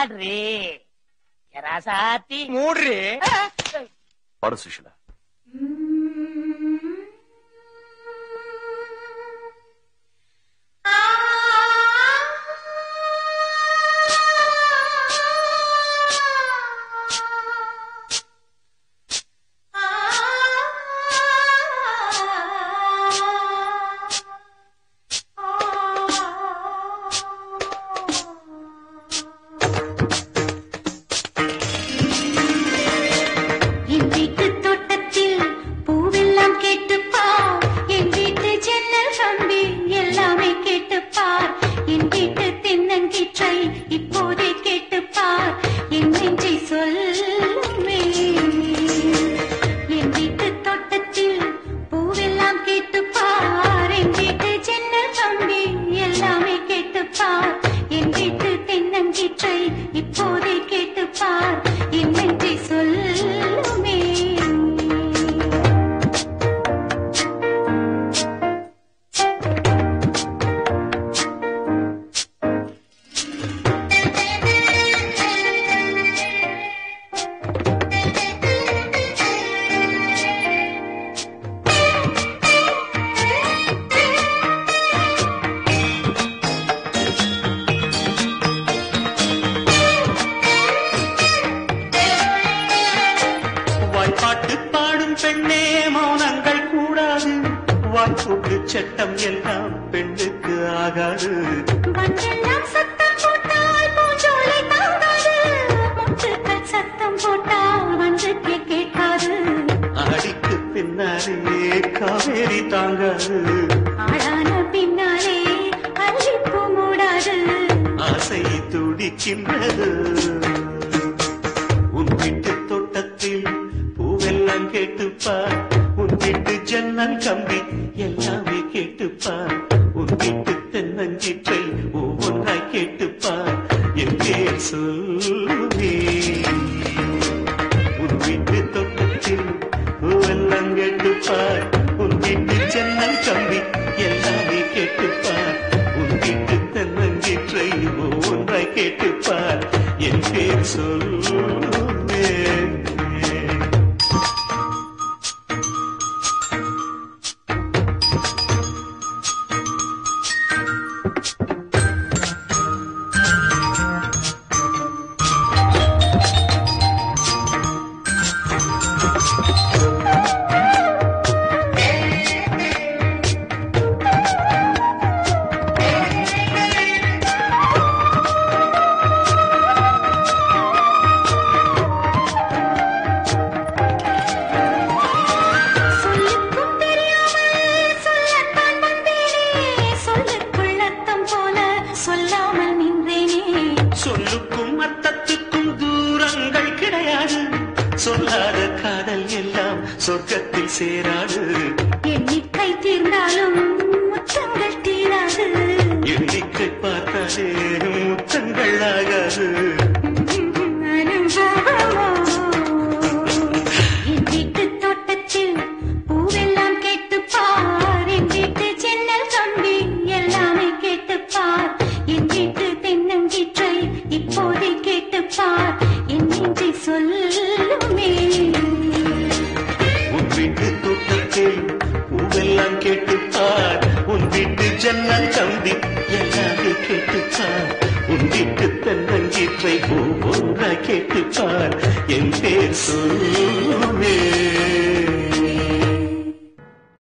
ஆடுறே ராசாத்தி மூடுறே பாடு சுஷிலா. சட்டம் எல்லாம் பெண்ணுக்கு ஆகாது. சத்தம் போட்டால் வந்து கேட்காது. அடிக்கு பின்னாலே காவேரி தாங்காது. ஆளான பின்னாலே அள்ளிப்பு மூடாது. ஆசை துடிக்கின்றது. உன் வீட்டு தோட்டத்தில் பூவெல்லாம் கேட்டுப்பார். உன் வீட்டு ஜன்னல் கம்பி எல்லாமே கேட்டுப்பார். உன் வீட்டு தென்னஞ்சிற்றை ஒவ்வொன்றாய் கேட்டுப்பார். என் பேர் சொல்லுவே. உன் வீட்டு தோட்டத்தில் பூவெல்லாம் கேட்டுப்பார். உன் வீட்டு ஜன்னல் கம்பி எல்லாமே கேட்டுப்பார். உன் வீட்டு தென்னஞ்சிற்றை ஒவ்வொன்றாய் கேட்டுப்பார். என் பேர் சொல்லுவே. சொல்லுக்கும் அர்த்தத்துக்கும் தூரங்கள் கிடையாது. சொல்லாத காதல் எல்லாம் சொர்க்கத்தில் சேராது. எண்ணிக்கை தீர்ந்தாலும் முத்தங்கள் தீராது. எண்ணிக்கை பார்த்தாலே முத்தங்கள் ஆகாது. என் வீட்டு தோட்டத்தில் பூவெல்லாம் கேட்டுப்பார். என் வீட்டு ஜன்னல் கம்பி எல்லாமே கேட்டுப்பார். என் வீட்டு தென்னங்கீற்றை இப்போதை கேட்டுப்பார். என் நெஞ்சை சொல்லுமே. உன் வீட்டு தோட்டத்தில் பூவெல்லாம் கேட்டுப்பார். உன் வீட்டு ஜன்னல் கம்பி எல்லாமே கேட்டுப்பார். உன் வீட்டு தென்னங்கீற்றை ஒவ்வொன்றாய் கேட்டுப்பார். என் பேர் சொல்லுமே.